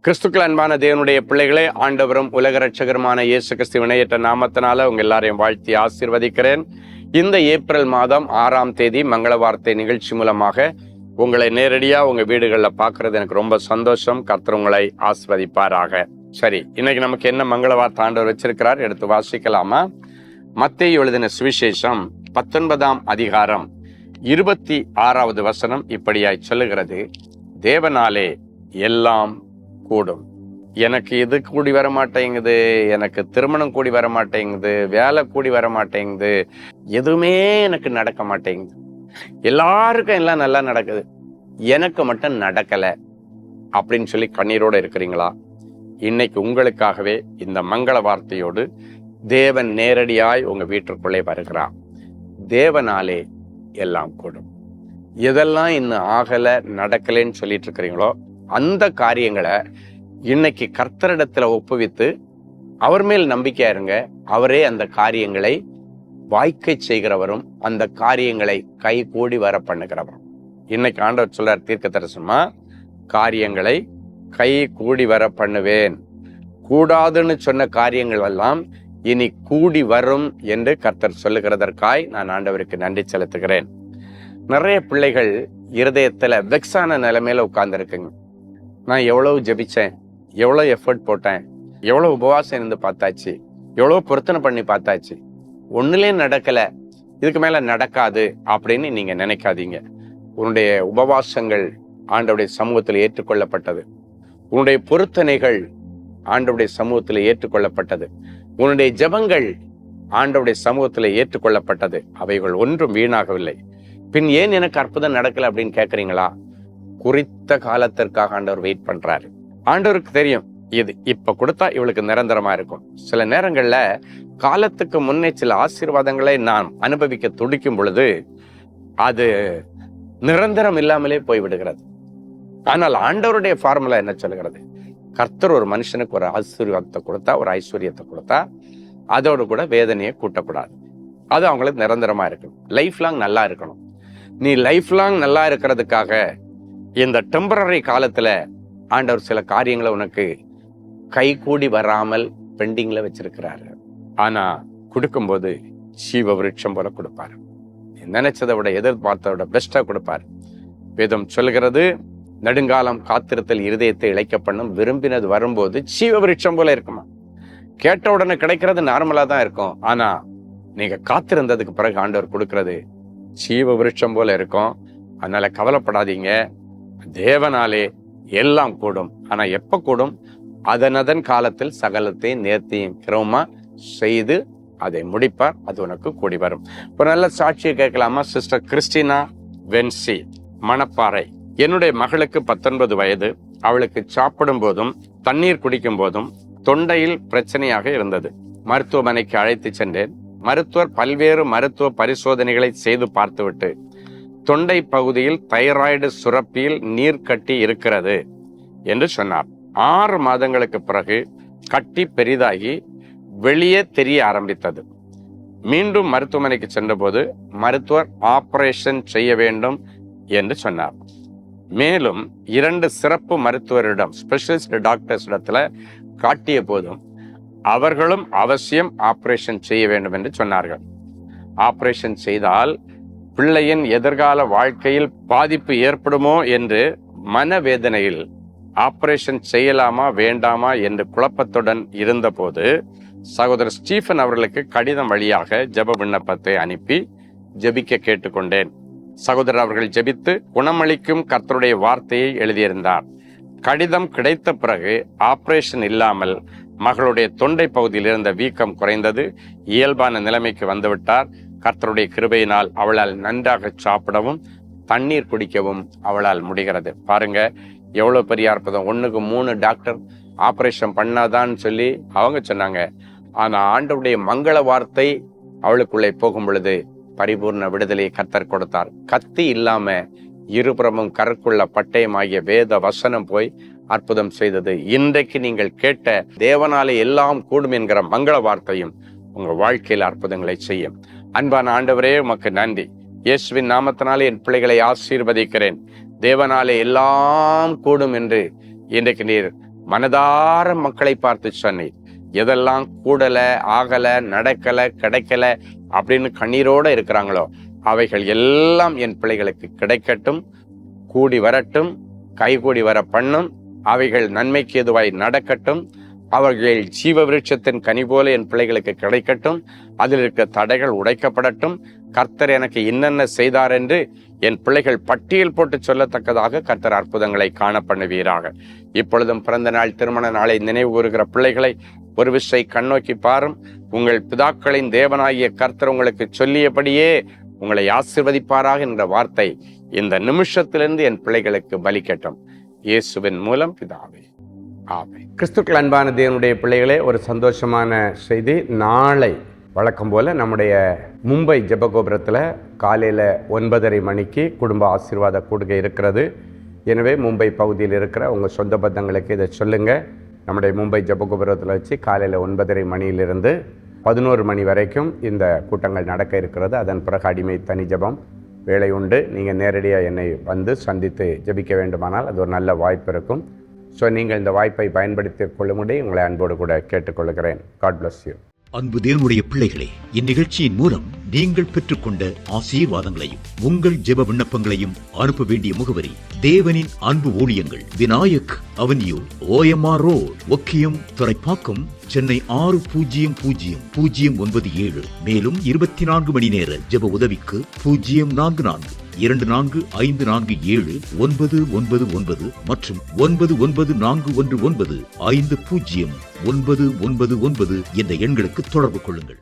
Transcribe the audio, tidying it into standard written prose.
கிறிஸ்துக்கள் அன்பான தேவனுடைய பிள்ளைகளே, ஆண்டவரும் உலக ரட்சகருமான இயேசு கிறிஸ்து இணையற்ற நாமத்தினால உங்க எல்லாரையும் வாழ்த்தி ஆசீர்வதிக்கிறேன். இந்த ஏப்ரல் மாதம் 6ஆம் தேதி மங்கள வார்த்தை நிகழ்ச்சி மூலமாக உங்களை நேரடியா உங்க வீடுகளில் பார்க்கறது எனக்கு ரொம்ப சந்தோஷம். கர்த்தர் உங்களை ஆசீர்வதிப்பாராக. சரி, இன்னைக்கு நமக்கு என்ன மங்கள வார்த்தை ஆண்டவர் வச்சிருக்கிறார், எடுத்து வாசிக்கலாமா? மத்தேயு எழுதின சுவிசேஷம் 19ஆம் அதிகாரம் 26வது வசனம் இப்படியாய் சொல்லுகிறது: தேவனாலே எல்லாம் கூடும். எனக்கு இது கூடி வர மாட்டேங்குது, எனக்கு திருமணம் கூடி வர மாட்டேங்குது, வேலை கூடி வர மாட்டேங்குது, எதுவுமே எனக்கு நடக்க மாட்டேங்குது, எல்லாருக்கும் எல்லாம் நல்லா நடக்குது, எனக்கு மட்டும் நடக்கல அப்படின்னு சொல்லி கண்ணீரோட இருக்கிறீங்களா? இன்னைக்கு உங்களுக்காகவே இந்த மங்கள வார்த்தையோடு தேவன் நேரடியாய் உங்க வீட்டிற்குள்ளே வருகிறார். தேவனாலே எல்லாம் கூடும். எதெல்லாம் இன்னும் ஆகல நடக்கலைன்னு சொல்லிட்டு இருக்கிறீங்களோ அந்த காரியங்களை இன்னைக்கு கர்த்தரிடத்துல ஒப்புவித்து அவர் மேல் நம்பிக்கையா இருங்க. அவரே அந்த காரியங்களை வாய்க்கை செய்கிறவரும் அந்த காரியங்களை கை கூடி வர பண்ணுகிறவரும். இன்னைக்கு ஆண்டவர் சொல்றார் தீர்க்க தரிசனமா, காரியங்களை கை கூடி வர பண்ணுவேன். கூடாதுன்னு சொன்ன காரியங்கள் எல்லாம் இனி கூடி வரும் என்று கர்த்தர் சொல்லுகிறதற்காய் நான் ஆண்டவருக்கு நன்றி செலுத்துகிறேன். நிறைய பிள்ளைகள் இருதயத்துல வெக்ஸான நிலைமையில உட்கார்ந்து இருக்குங்க. நான் எவ்வளவு ஜெபிச்சேன், எவ்வளவு எஃபர்ட் போட்டேன், எவ்வளவு உபவாசம் இருந்து பார்த்தாச்சு, எவ்வளவு பொருத்தனை பண்ணி பார்த்தாச்சு, ஒண்ணுலேயும் நடக்கல, இதுக்கு மேல நடக்காது அப்படின்னு நீங்க நினைக்காதீங்க. உன்னுடைய உபவாசங்கள் ஆண்டவருடைய சமூகத்தில் ஏற்றுக்கொள்ளப்பட்டது. உன்னுடைய பொருத்தனைகள் ஆண்டவருடைய சமூகத்தில் ஏற்றுக்கொள்ளப்பட்டது. உன்னுடைய ஜெபங்கள் ஆண்டவருடைய சமூகத்தில் ஏற்றுக்கொள்ளப்பட்டது. அவைகள் ஒன்றும் வீணாகவில்லை. பின் ஏன் எனக்கு அற்புதம் நடக்கல அப்படின்னு கேட்குறீங்களா? குறித்த காலத்திற்காக ஆண்டவர் வெயிட் பண்றாரு. ஆண்டவருக்கு தெரியும் இது இப்ப கொடுத்தா இவளுக்கு நிரந்தரமா இருக்கும். சில நேரங்கள்ல காலத்துக்கு முன்னே சில ஆசீர்வாதங்களை நாம் அனுபவிக்க துடிக்கும் பொழுது அது நிரந்தரம் இல்லாமலே போய்விடுகிறது. ஆனால் ஆண்டவருடைய ஃபார்முலா என்ன சொல்லுகிறது? கர்த்தர் ஒரு மனுஷனுக்கு ஒரு ஆசீர்வாதத்தை கொடுத்தா, ஒரு ஐஸ்வர்யத்தை கொடுத்தா, அதோடு கூட வேதனையை கூட்டக்கூடாது. அது அவங்களுக்கு நிரந்தரமா இருக்கணும். லைஃப் லாங் நல்லா இருக்கணும். நீ லைஃப் லாங் நல்லா இருக்கிறதுக்காக இந்த டெம்பரரி காலத்துல ஆண்டவர் சில காரியங்களை உனக்கு கை கூடி வராமல் பெண்டிங்ல வச்சிருக்கிறாரு. ஆனா கொடுக்கும்போது ஜீவ விருட்சம் போல கொடுப்பாரு. நினைச்சதை விட எதிர்பார்த்ததை விட பெஸ்டா கொடுப்பாரு. வேதம் சொல்கிறது, நெடுங்காலம் காத்திருத்தல் இருதயத்தை இழைக்க பண்ணும், விரும்பினது வரும்போது ஜீவ விருட்சம் போல இருக்குமா. கேட்ட உடனே கிடைக்கிறது நார்மலா தான் இருக்கும். ஆனா நீங்க காத்திருந்ததுக்கு பிறகு ஆண்டவர் கொடுக்கிறது ஜீவ விருட்சம் போல இருக்கும். அதனால கவலைப்படாதீங்க. தேவனாலே எல்லாம் கூடும். ஆனா எப்ப கூடும்? அதனதன் காலத்தில் சகலத்தை நேர்த்தியும் கிரமமா செய்து அதை முடிப்பார். அது உனக்கு கூடி வரும். ஒரு நல்ல சாட்சியை கேட்கலாமா? Sister Christina Vency, Manapparai. என்னுடைய மகளுக்கு 19 வயது. அவளுக்கு சாப்பிடும் போதும் தண்ணீர் குடிக்கும் போதும் தொண்டையில் பிரச்சனையாக இருந்தது. மருத்துவமனைக்கு அழைத்து சென்றேன். மருத்துவர் பல்வேறு மருத்துவ பரிசோதனைகளை செய்து பார்த்துவிட்டு தொண்டை பகுதியில் தைராய்டு சுரப்பியில் நீர் கட்டி இருக்கிறது என்று சொன்னார். 6 மாதங்களுக்கு பிறகு கட்டி பெரிதாகி வெளியே தெரிய ஆரம்பித்தது. மீண்டும் மருத்துவமனைக்கு சென்றபோது மருத்துவர் ஆபரேஷன் செய்ய வேண்டும் என்று சொன்னார். மேலும் 2 சிறப்பு மருத்துவரிடம், ஸ்பெஷலிஸ்ட் டாக்டர்ஸ் இடத்துல காட்டிய போதும் அவர்களும் அவசியம் ஆபரேஷன் செய்ய வேண்டும் என்று சொன்னார்கள். ஆபரேஷன் செய்தால் பிள்ளையின் எதிர்கால வாழ்க்கையில் பாதிப்பு ஏற்படுமோ என்று மனவேதனையில் ஆபரேஷன் செய்யலாமா வேண்டாமா என்று குழப்பத்துடன் இருந்தபோது சகோதரர் ஸ்டீஃபன் அவர்களுக்கு கடிதம் வழியாக ஜெப விண்ணப்பத்தை அனுப்பி ஜெபிக்க கேட்டுக்கொண்டேன். சகோதரர் அவர்கள் ஜெபித்து குணமளிக்கும் கர்த்தருடைய வார்த்தையை எழுதியிருந்தார். கடிதம் கிடைத்த பிறகு ஆபரேஷன் இல்லாமல் மகளுடைய தொண்டை பகுதியில் இருந்த வீக்கம் குறைந்தது. இயல்பான நிலைமைக்கு வந்துவிட்டார். கர்த்தருடைய கிருபையினால் அவளால் நன்றாக சாப்பிடவும் தண்ணீர் குடிக்கவும் அவளால் முடிகிறது. பாருங்க எவ்வளவு பெரிய அற்புதம். 1க்கு 3 டாக்டர் ஆபரேஷன் பண்ணாதான்னு சொல்லி அவங்க சொன்னாங்க. ஆனா ஆண்டவருடைய மங்கள வார்த்தை அவளுக்குள்ளே போகும் பொழுது பரிபூர்ண விடுதலையை கர்த்தர் கொடுத்தார். கத்தி இல்லாம இருபுறமும் கருக்குள்ள பட்டயமாகிய வேத வசனம் போய் அற்புதம் செய்தது. இன்றைக்கு நீங்கள் கேட்ட தேவனாலே எல்லாம் கூடும் என்கிற மங்கள வார்த்தையும் உங்க வாழ்க்கையில் அற்புதங்களை செய்யும். அன்பான ஆண்டவரே, உமக்கு நன்றி. இயேசுவின் நாமத்தினாலே என் பிள்ளைகளை ஆசீர்வதிக்கிறேன். தேவனாலே எல்லாம் கூடும் என்று இன்றைக்கு நீர் மனதார மக்களை பார்த்து சொன்னீர். எதெல்லாம் கூடல, ஆகல, நடக்கல, கிடைக்கல அப்படின்னு கண்ணீரோட இருக்கிறாங்களோ அவைகள் எல்லாம் என் பிள்ளைகளுக்கு கிடைக்கட்டும், கூடி வரட்டும், கைகூடி வர பண்ணும். அவைகள் நன்மைக்கு எதுவாய் நடக்கட்டும். அவர்கள் ஜீவ விருட்சத்தின் கனி போல என் பிள்ளைகளுக்கு கிடைக்கட்டும். அதில் இருக்க தடைகள் உடைக்கப்படட்டும். கர்த்தர் எனக்கு என்னென்ன செய்தார் என்று என் பிள்ளைகள் பட்டியல் போட்டு சொல்லத்தக்கதாக கர்த்தர் அற்புதங்களை காண பண்ணுவீராக. இப்பொழுதும் பிறந்த நாள், திருமண நாளை நினைவு கூறுகிற பிள்ளைகளை ஒரு விசை கண்ணோக்கி பாரும். உங்கள் பிதாக்களின் தேவனாகிய கர்த்தர் உங்களுக்கு சொல்லியபடியே உங்களை ஆசீர்வதிப்பாராக என்ற வார்த்தை இந்த நிமிஷத்திலிருந்து என் பிள்ளைகளுக்கு பலிக்கட்டும். இயேசுவின் மூலம் பிதாவே, ஆமென். கிறிஸ்துக்கள் அன்பான தேவனுடைய பிள்ளைகளே, ஒரு சந்தோஷமான செய்தி. நாளை வழக்கம் போல நம்முடைய மும்பை ஜெபகோபுரத்தில் காலையில் 9:30 மணிக்கு குடும்ப ஆசீர்வாத கூடுகை இருக்கிறது. எனவே மும்பை பகுதியில் இருக்கிற உங்கள் சொந்த பந்தங்களுக்கு இதை சொல்லுங்கள். நம்முடைய மும்பை ஜெபகோபுரத்தில் வச்சு காலையில் 9:30 மணியிலிருந்து 11 மணி வரைக்கும் இந்த கூட்டங்கள் நடக்க இருக்கிறது. அதன் பிறகு அடிமை தனி ஜெபம் வேலை உண்டு. நீங்கள் நேரடியாக என்னை வந்து சந்தித்து ஜெபிக்க வேண்டுமானால் அது ஒரு நல்ல வாய்ப்பு இருக்கும். ஸோ நீங்கள் இந்த வாய்ப்பை பயன்படுத்தி கொள்ளும்படி உங்களை அன்போடு கூட கேட்டுக்கொள்கிறேன். God bless you. அன்பு தேவனுடைய பிள்ளைகளே, இந்நிகழ்ச்சியின் மூலம் நீங்கள் பெற்றுக்கொண்ட ஆசீர்வாதங்களையும் உங்கள் ஜெப விண்ணப்பங்களையும் அனுப்ப வேண்டிய முகவரி: தேவனின் அன்பு ஊழியங்கள், Vinayak avenue, OMR road, Okkiyam, Thoraipakkam, Chennai 600097. மேலும் 24 மணி நேர ஜெப உதவிக்கு 044-24547-999 மற்றும் 9941950999 என்ற எண்களுக்கு தொடர்பு கொள்ளுங்கள்.